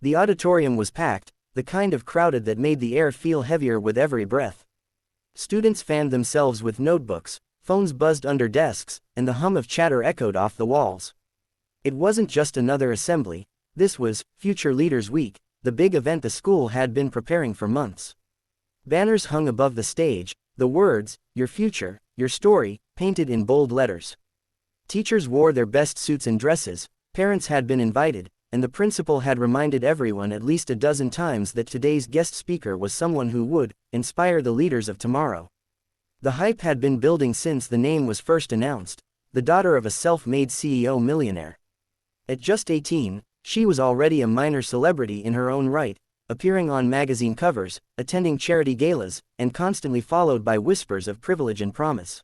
The auditorium was packed, the kind of crowded that made the air feel heavier with every breath. Students fanned themselves with notebooks, phones buzzed under desks, and the hum of chatter echoed off the walls. It wasn't just another assembly, this was Future Leaders Week, the big event the school had been preparing for months. Banners hung above the stage, the words, "Your future, your story," painted in bold letters. Teachers wore their best suits and dresses, parents had been invited, and the principal had reminded everyone at least a dozen times that today's guest speaker was someone who would inspire the leaders of tomorrow. The hype had been building since the name was first announced, the daughter of a self-made CEO millionaire. At just 18, she was already a minor celebrity in her own right, appearing on magazine covers, attending charity galas, and constantly followed by whispers of privilege and promise.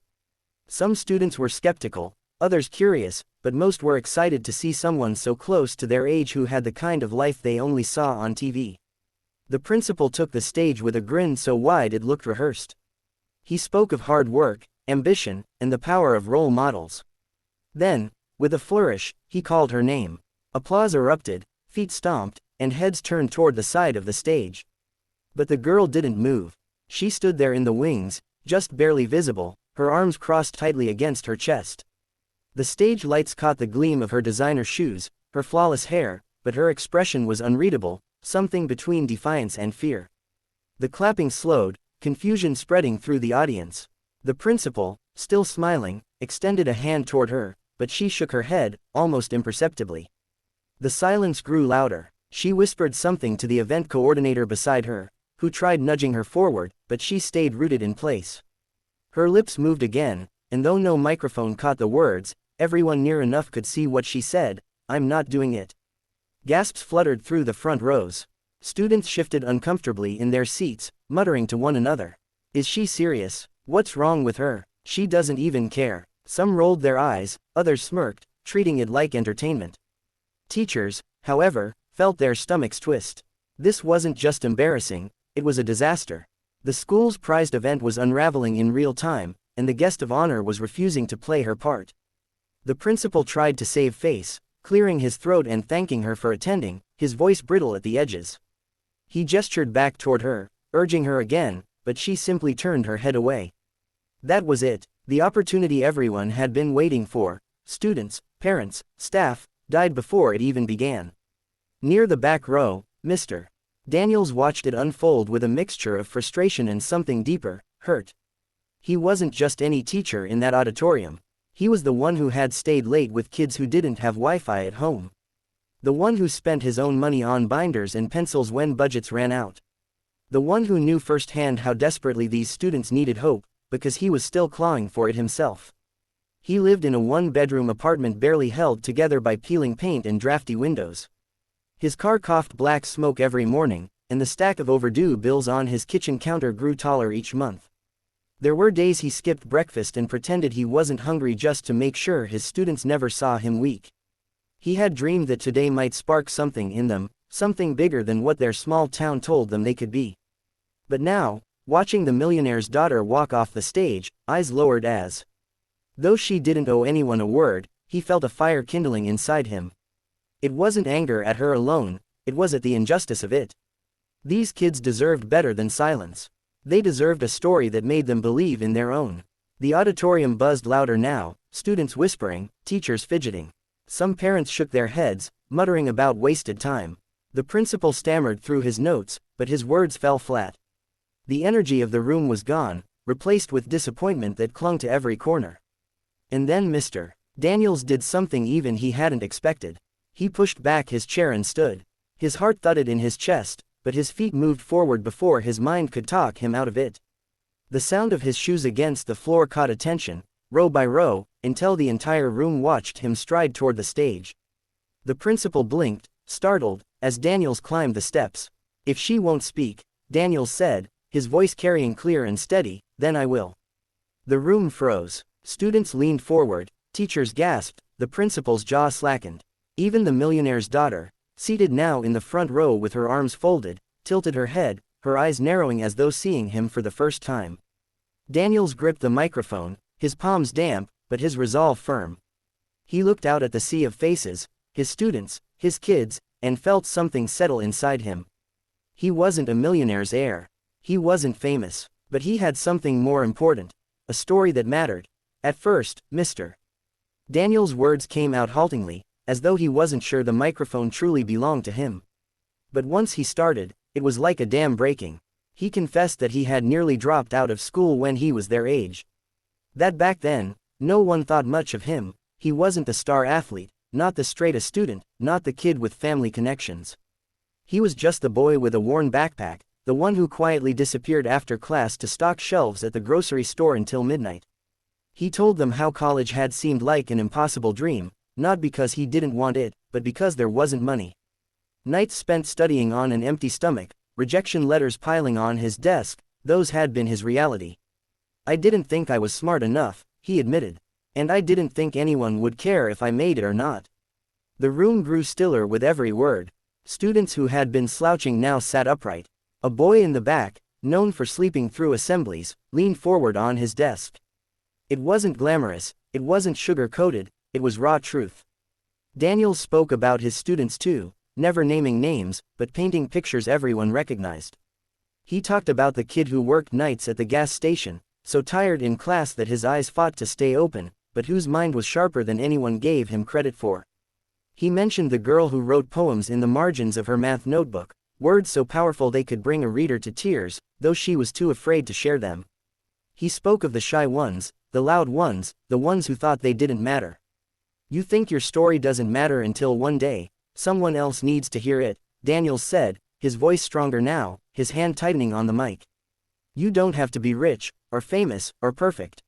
Some students were skeptical, others curious, but most were excited to see someone so close to their age who had the kind of life they only saw on TV. The principal took the stage with a grin so wide it looked rehearsed. He spoke of hard work, ambition, and the power of role models. Then, with a flourish, he called her name. Applause erupted, feet stomped, and heads turned toward the side of the stage. But the girl didn't move. She stood there in the wings, just barely visible, her arms crossed tightly against her chest. The stage lights caught the gleam of her designer shoes, her flawless hair, but her expression was unreadable, something between defiance and fear. The clapping slowed, confusion spreading through the audience. The principal, still smiling, extended a hand toward her, but she shook her head, almost imperceptibly. The silence grew louder. She whispered something to the event coordinator beside her, who tried nudging her forward, but she stayed rooted in place. Her lips moved again, and though no microphone caught the words, everyone near enough could see what she said, "I'm not doing it." Gasps fluttered through the front rows. Students shifted uncomfortably in their seats, muttering to one another. "Is she serious? What's wrong with her? She doesn't even care." Some rolled their eyes, others smirked, treating it like entertainment. Teachers, however, felt their stomachs twist. This wasn't just embarrassing, it was a disaster. The school's prized event was unraveling in real time, and the guest of honor was refusing to play her part. The principal tried to save face, clearing his throat and thanking her for attending, his voice brittle at the edges. He gestured back toward her, urging her again, but she simply turned her head away. That was it, the opportunity everyone had been waiting for. Students, parents, staff, died before it even began. Near the back row, Mr. Daniels watched it unfold with a mixture of frustration and something deeper, hurt. He wasn't just any teacher in that auditorium. He was the one who had stayed late with kids who didn't have Wi-Fi at home. The one who spent his own money on binders and pencils when budgets ran out. The one who knew firsthand how desperately these students needed hope, because he was still clawing for it himself. He lived in a one-bedroom apartment barely held together by peeling paint and drafty windows. His car coughed black smoke every morning, and the stack of overdue bills on his kitchen counter grew taller each month. There were days he skipped breakfast and pretended he wasn't hungry just to make sure his students never saw him weak. He had dreamed that today might spark something in them, something bigger than what their small town told them they could be. But now, watching the millionaire's daughter walk off the stage, eyes lowered as though she didn't owe anyone a word, he felt a fire kindling inside him. It wasn't anger at her alone, it was at the injustice of it. These kids deserved better than silence. They deserved a story that made them believe in their own. The auditorium buzzed louder now, students whispering, teachers fidgeting. Some parents shook their heads, muttering about wasted time. The principal stammered through his notes, but his words fell flat. The energy of the room was gone, replaced with disappointment that clung to every corner. And then Mr. Daniels did something even he hadn't expected. He pushed back his chair and stood. His heart thudded in his chest, but his feet moved forward before his mind could talk him out of it. The sound of his shoes against the floor caught attention, row by row, until the entire room watched him stride toward the stage. The principal blinked, startled, as Daniels climbed the steps. "If she won't speak," Daniels said, his voice carrying clear and steady, "then I will." The room froze. Students leaned forward, teachers gasped, the principal's jaw slackened. Even the millionaire's daughter, seated now in the front row with her arms folded, tilted her head, her eyes narrowing as though seeing him for the first time. Daniels gripped the microphone, his palms damp, but his resolve firm. He looked out at the sea of faces, his students, his kids, and felt something settle inside him. He wasn't a millionaire's heir. He wasn't famous. But he had something more important. A story that mattered. At first, Mr. Daniel's words came out haltingly, as though he wasn't sure the microphone truly belonged to him. But once he started, it was like a dam breaking. He confessed that he had nearly dropped out of school when he was their age. That back then, no one thought much of him. He wasn't the star athlete, not the straight-A student, not the kid with family connections. He was just the boy with a worn backpack, the one who quietly disappeared after class to stock shelves at the grocery store until midnight. He told them how college had seemed like an impossible dream, not because he didn't want it, but because there wasn't money. Nights spent studying on an empty stomach, rejection letters piling on his desk, those had been his reality. I didn't think I was smart enough, he admitted. And I didn't think anyone would care if I made it or not. The room grew stiller with every word. Students who had been slouching now sat upright. A boy in the back, known for sleeping through assemblies, leaned forward on his desk. It wasn't glamorous, it wasn't sugar-coated, it was raw truth. Daniel spoke about his students too, never naming names, but painting pictures everyone recognized. He talked about the kid who worked nights at the gas station, so tired in class that his eyes fought to stay open, but whose mind was sharper than anyone gave him credit for. He mentioned the girl who wrote poems in the margins of her math notebook, words so powerful they could bring a reader to tears, though she was too afraid to share them. He spoke of the shy ones, the loud ones, the ones who thought they didn't matter. You think your story doesn't matter until one day, someone else needs to hear it, Daniel said, his voice stronger now, his hand tightening on the mic. You don't have to be rich, or famous, or perfect.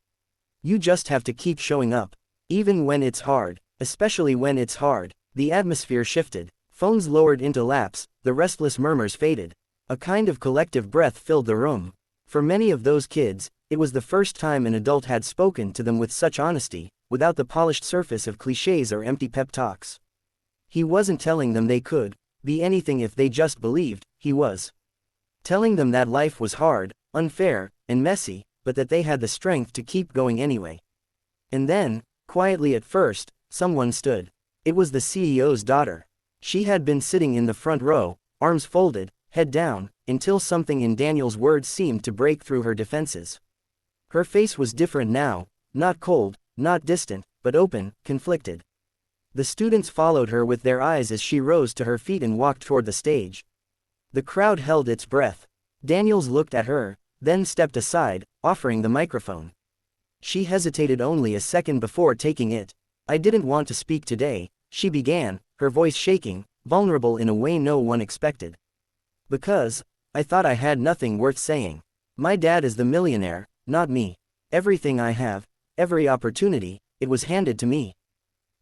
You just have to keep showing up. Even when it's hard, especially when it's hard. The atmosphere shifted. Phones lowered into laps, the restless murmurs faded. A kind of collective breath filled the room. For many of those kids, it was the first time an adult had spoken to them with such honesty, without the polished surface of cliches or empty pep talks. He wasn't telling them they could be anything if they just believed. He was telling them that life was hard, unfair, and messy, but that they had the strength to keep going anyway. And then, quietly at first, someone stood. It was the CEO's daughter. She had been sitting in the front row, arms folded, head down, until something in Daniel's words seemed to break through her defenses. Her face was different now, not cold, not distant, but open, conflicted. The students followed her with their eyes as she rose to her feet and walked toward the stage. The crowd held its breath. Daniels looked at her, then stepped aside, offering the microphone. She hesitated only a second before taking it. I didn't want to speak today, she began, her voice shaking, vulnerable in a way no one expected. Because I thought I had nothing worth saying. My dad is the millionaire, not me. Everything I have, every opportunity, it was handed to me.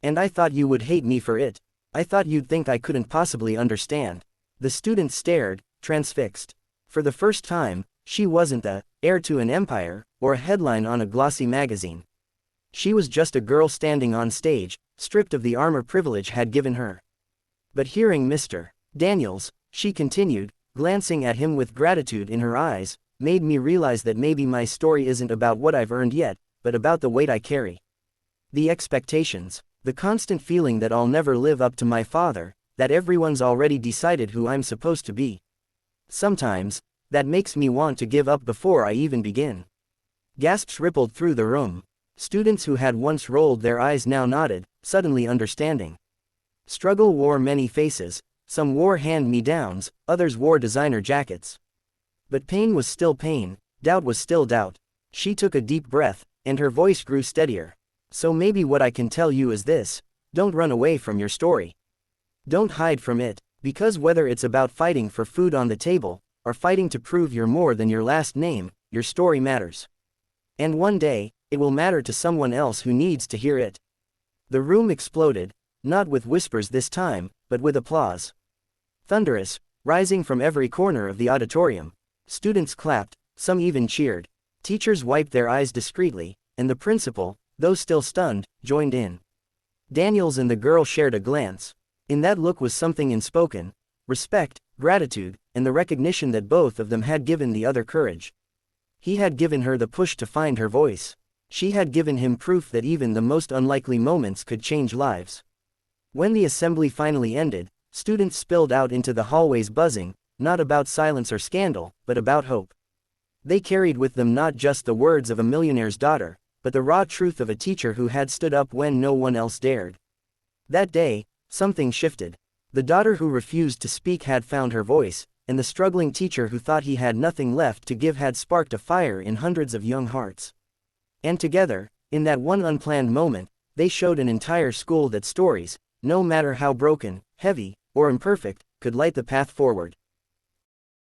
And I thought you would hate me for it. I thought you'd think I couldn't possibly understand. The student stared, transfixed. For the first time, she wasn't the heir to an empire, or a headline on a glossy magazine. She was just a girl standing on stage, stripped of the armor privilege had given her. But hearing Mr. Daniels, she continued, glancing at him with gratitude in her eyes, made me realize that maybe my story isn't about what I've earned yet, but about the weight I carry. The expectations, the constant feeling that I'll never live up to my father, that everyone's already decided who I'm supposed to be. Sometimes, that makes me want to give up before I even begin. Gasps rippled through the room. Students who had once rolled their eyes now nodded, suddenly understanding. Struggle wore many faces, some wore hand-me-downs, others wore designer jackets. But pain was still pain, doubt was still doubt. She took a deep breath, and her voice grew steadier. So maybe what I can tell you is this: don't run away from your story. Don't hide from it, because whether it's about fighting for food on the table, or fighting to prove you're more than your last name, your story matters. And one day, it will matter to someone else who needs to hear it. The room exploded, not with whispers this time, but with applause. Thunderous, rising from every corner of the auditorium. Students clapped, some even cheered. Teachers wiped their eyes discreetly, and the principal, though still stunned, joined in. Daniels and the girl shared a glance. In that look was something unspoken: respect, gratitude, and the recognition that both of them had given the other courage. He had given her the push to find her voice. She had given him proof that even the most unlikely moments could change lives. When the assembly finally ended, Students spilled out into the hallways buzzing, not about silence or scandal, but about hope. They carried with them not just the words of a millionaire's daughter, but the raw truth of a teacher who had stood up when no one else dared. That day, something shifted. The daughter who refused to speak had found her voice, and the struggling teacher who thought he had nothing left to give had sparked a fire in hundreds of young hearts. And together, in that one unplanned moment, they showed an entire school that stories, no matter how broken, heavy, or imperfect, could light the path forward.